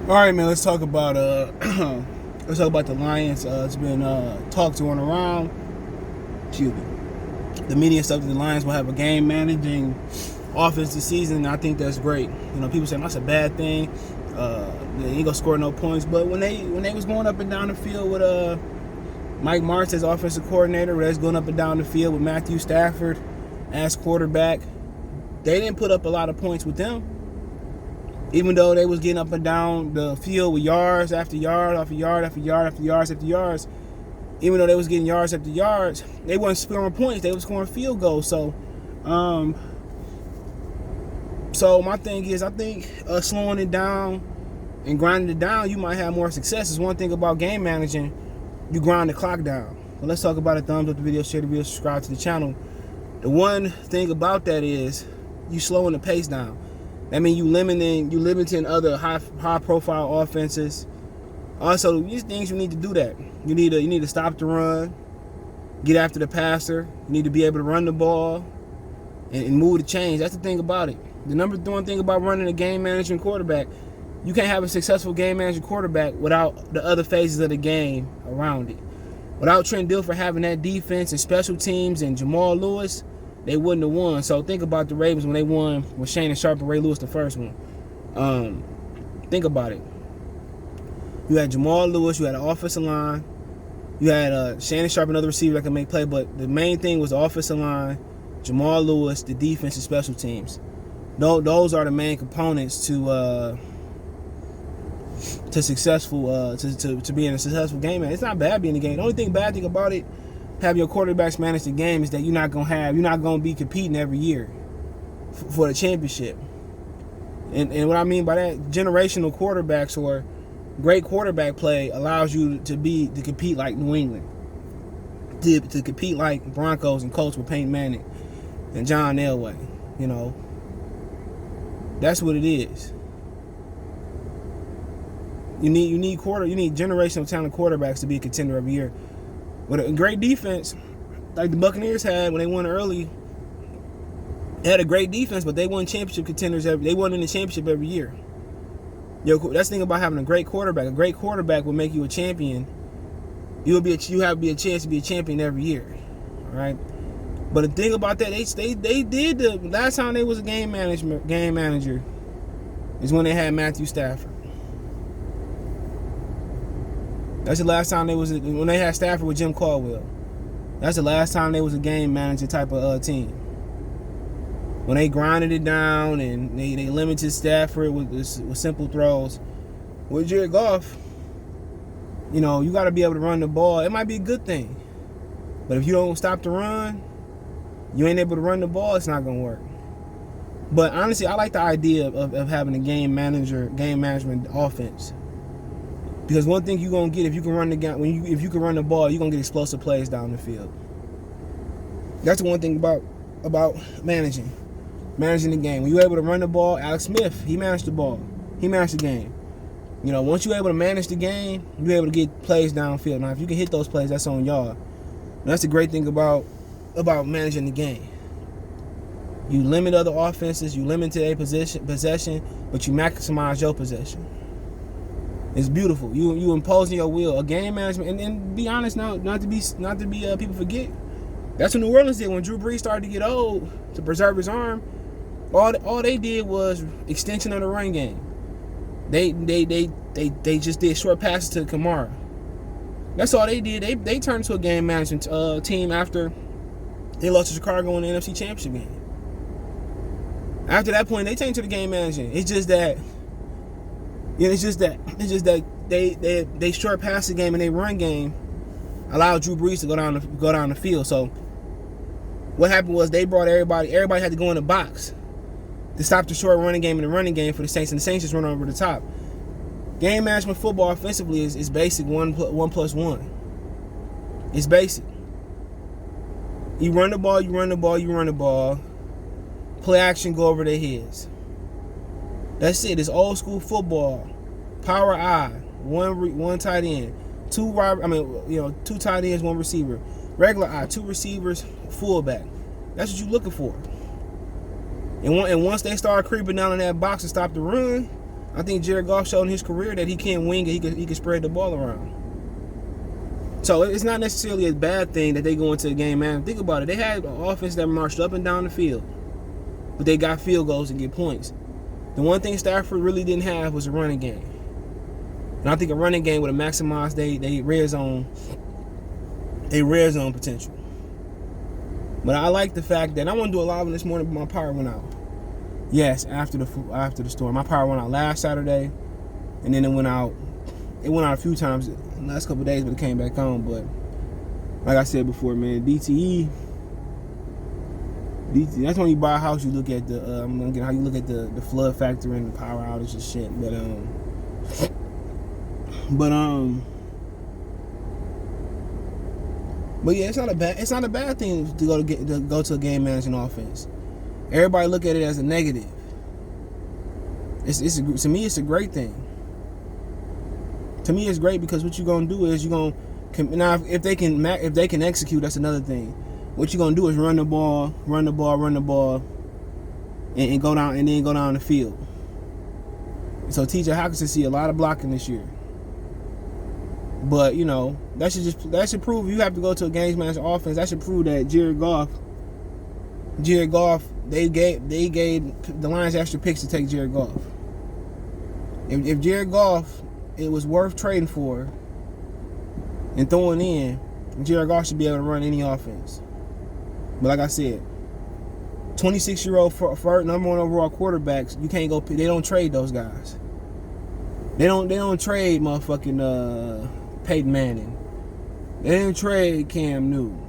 All right, man. Let's talk about the Lions. It's been talks going around. Excuse me. The media stuff that the Lions will have a game managing offense this season. I think that's great. You know, people say that's a bad thing. They ain't gonna score no points. But when they was going up and down the field with Mike Martz as offensive coordinator, that's going up and down the field with Matthew Stafford as quarterback, they didn't put up a lot of points with them. Even though they was getting up and down the field with yards after yard after yard after yard after yards after yards, even though they was getting yards after yards, they wasn't scoring points. They was scoring field goals. So my thing is, I think slowing it down and grinding it down, you might have more success. Is one thing about game managing, you grind the clock down. But let's talk about it. Thumbs up the video, share the video, subscribe to the channel. The one thing about that is you slowing the pace down. That means you limiting other high profile offenses. Also, these things you need to do that. You need to stop the run, get after the passer. You need to be able to run the ball and move the chains. That's the thing about it. The number one thing about running a game management quarterback, you can't have a successful game management quarterback without the other phases of the game around it. Without Trent Dilfer having that defense and special teams and Jamal Lewis, they wouldn't have won. So think about the Ravens when they won with Shannon Sharp and Ray Lewis the first one. Think about it. You had Jamal Lewis, you had an offensive line, you had Shannon Sharp, another receiver that can make play, but the main thing was the offensive line, Jamal Lewis, the defense, and special teams. Those are the main components to successful to being a successful game man. It's not bad being in the game. The only bad thing about it, having your quarterbacks manage the game, is that you're not gonna be competing every year for the championship. And what I mean by that, generational quarterbacks or great quarterback play allows you to compete like New England, to compete like Broncos and Colts with Peyton Manning and John Elway. You know, that's what it is. You need generational talent quarterbacks to be a contender every year. With a great defense, like the Buccaneers had when they won early, they had a great defense, but they won championship contenders. They won in the championship every year. That's the thing about having a great quarterback. A great quarterback will make you a champion. You have a chance to be a champion every year. All right. But the thing about that, they did the last time they was a game manager is when they had Matthew Stafford. That's the last time when they had Stafford with Jim Caldwell. That's the last time they was a game manager type of team. When they grinded it down and they limited Stafford with simple throws. With Jared Goff, you know, you got to be able to run the ball. It might be a good thing, but if you don't stop the run, you ain't able to run the ball, it's not gonna work. But honestly, I like the idea of having a game management offense. Because one thing you're gonna get if you can run if you can run the ball, you're gonna get explosive plays down the field. That's the one thing about managing the game. When you're able to run the ball, Alex Smith, he managed the ball. He managed the game. You know, once you're able to manage the game, you're able to get plays downfield. Now, if you can hit those plays, that's on y'all. And that's the great thing about managing the game. You limit other offenses, you limit their possession, but you maximize your possession. It's beautiful. You imposing your will. A game management, and be honest now, not to be people forget. That's what New Orleans did when Drew Brees started to get old, to preserve his arm. All they did was extension of the run game. They just did short passes to Kamara. That's all they did. They turned to a game management team after they lost to Chicago in the NFC Championship game. After that point, they changed to the game management. It's just that they short pass the game and they run game allowed Drew Brees to go down the field. So what happened was they brought everybody had to go in the box to stop the short running game and the running game for the Saints, and the Saints just run over the top. Game management football offensively is basic 1+1. It's basic. You run the ball. Play action, go over their heads. That's it. It's old school football. Power I, one tight end, two tight ends, one receiver. Regular I, two receivers, fullback. That's what you're looking for. And once they start creeping down in that box and stop the run, I think Jared Goff showed in his career that he can wing it. He can spread the ball around. So it's not necessarily a bad thing that they go into a game, man. Think about it. They had an offense that marched up and down the field, but they got field goals and get points. The one thing Stafford really didn't have was a running game. And I think a running game would have maximized they red zone potential. But I like the fact that I want to do a live one this morning, but my power went out. Yes, after the storm, my power went out last Saturday, and then it went out. It went out a few times in the last couple of days, but it came back on. But like I said before, man, DTE. That's when you buy a house. You look at the how you look at the flood factor and the power outage and shit. But yeah, it's not a bad thing to go to a game managing offense. Everybody look at it as a negative. To me, it's a great thing. To me, it's great because what you're gonna do is now if they can execute, that's another thing. What you're gonna do is run the ball, and go down the field. So TJ Hawkinson see a lot of blocking this year. But that should prove you have to go to a games manager offense. That should prove that Jared Goff, they gave the Lions extra picks to take Jared Goff. If Jared Goff, it was worth trading for and throwing in, Jared Goff should be able to run any offense. But like I said, 26-year-old number 1 overall quarterbacks, you can't go. They don't trade those guys. They don't trade motherfucking Peyton Manning. They didn't trade Cam Newton.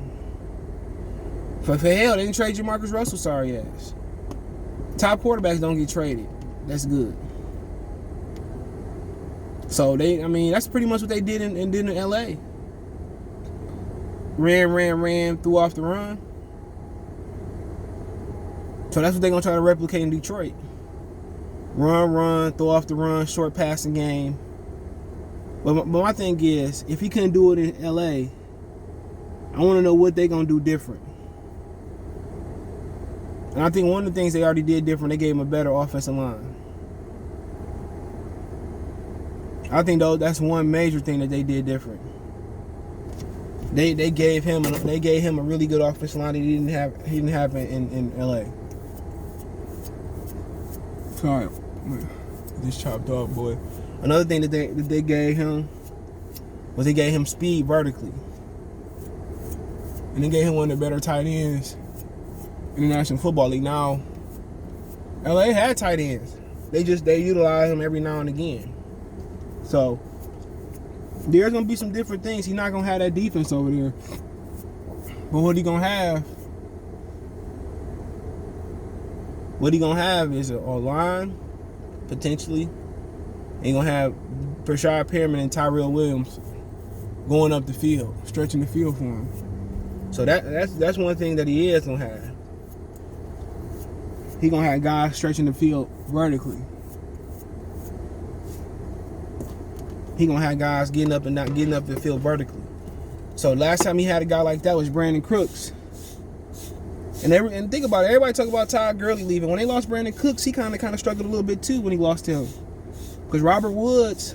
For hell, they didn't trade Jamarcus Russell, sorry ass. Top quarterbacks don't get traded. That's good. So that's pretty much what they did in LA. Ran, threw off the run. So that's what they're gonna try to replicate in Detroit. Run, throw off the run, short passing game. But my thing is, if he couldn't do it in LA, I want to know what they're gonna do different. And I think one of the things they already did different, they gave him a better offensive line. I think though that's one major thing that they did different. They gave him a really good offensive line that he didn't have in LA. Sorry, just chopped off, boy. Another thing that they gave him was they gave him speed vertically, and they gave him one of the better tight ends in the National Football League. Now, LA had tight ends. They utilize them every now and again. So there's gonna be some different things. He's not gonna have that defense over there, but what he gonna have? What he gonna have is a line, potentially. He gonna have Brashad Perriman and Tyrell Williams going up the field, stretching the field for him. So that's one thing that he is gonna have. He gonna have guys stretching the field vertically. He gonna have guys getting up the field vertically. So last time he had a guy like that was Brandon Cooks. And think about it, everybody talk about Todd Gurley leaving. When they lost Brandon Cooks, he kind of struggled a little bit too when he lost him. Because Robert Woods,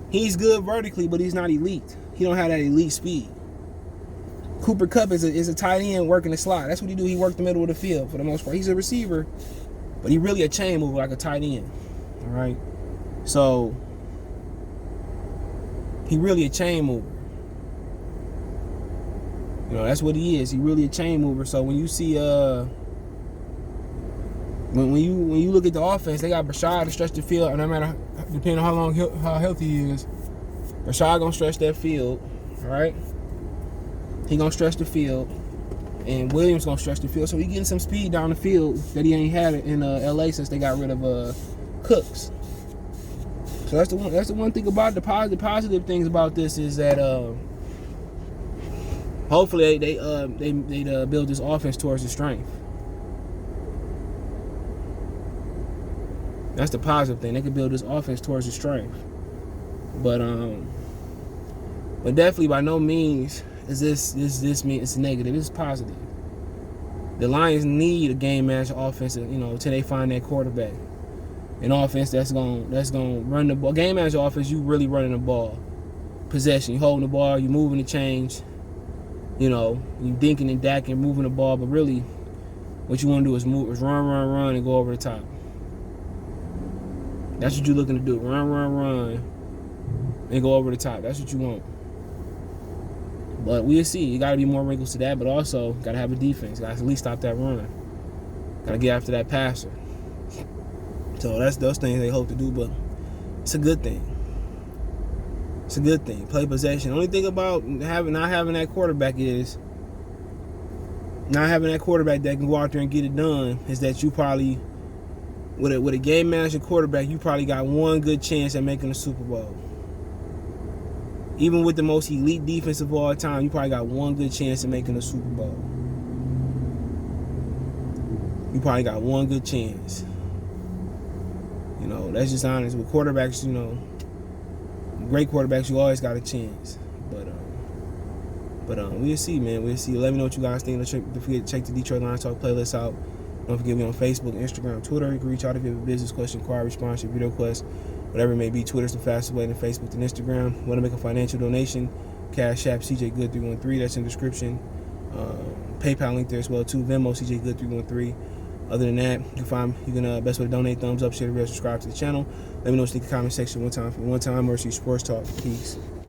he's good vertically, but he's not elite. He don't have that elite speed. Cooper Kupp is a tight end working the slot. That's what he do. He worked the middle of the field for the most part. He's a receiver, but he really a chain mover like a tight end. All right, so he really a chain mover. That's what he is. He really a chain mover. So when you see when you look at the offense, they got Brashad to stretch the field, and no matter depending on how healthy he is, Brashad gonna stretch that field. All right, he gonna stretch the field, and Williams gonna stretch the field. So he getting some speed down the field that he ain't had in LA since they got rid of Cooks. So that's the one thing about the positive things about this is that hopefully they build this offense towards the strength. That's the positive thing. They can build this offense towards the strength. But definitely by no means is this mean it's negative. It's positive. The Lions need a game manager offense, until they find that quarterback. an offense that's gonna run the ball. Game manager offense, you really running the ball. Possession, you holding the ball, you moving the change. You know, you dinking and dacking, moving the ball, but really, what you want to do is run, and go over the top. That's what you're looking to do. Run, and go over the top. That's what you want. But we'll see. You got to be more wrinkles to that, but also got to have a defense. Got to at least stop that run. Got to get after that passer. So that's those things they hope to do, but it's a good thing. It's a good thing. Play possession. The only thing about not having that quarterback that can go out there and get it done is that you probably, with a game manager quarterback, you probably got one good chance at making the Super Bowl. Even with the most elite defense of all time, you probably got one good chance at making the Super Bowl. You probably got one good chance. You know, that's just honest. With quarterbacks, you know, great quarterbacks, you always got a chance. But we'll see, man. We'll see. Let me know what you guys think. Don't forget to check the Detroit Lions Talk playlist out. Don't forget me on Facebook, Instagram, Twitter. You can reach out if you have a business question, inquiry, response, your video request, whatever it may be. Twitter's the fastest way than Facebook than Instagram. Want to make a financial donation? Cash App CJ Good 313. That's in the description. PayPal link there as well too. Venmo CJ Good 313. Other than that, you can best way to donate, thumbs up, share the video, subscribe to the channel. Let me know what you think in the comment section one time. For one time, MotorCitySportsTalk. Peace.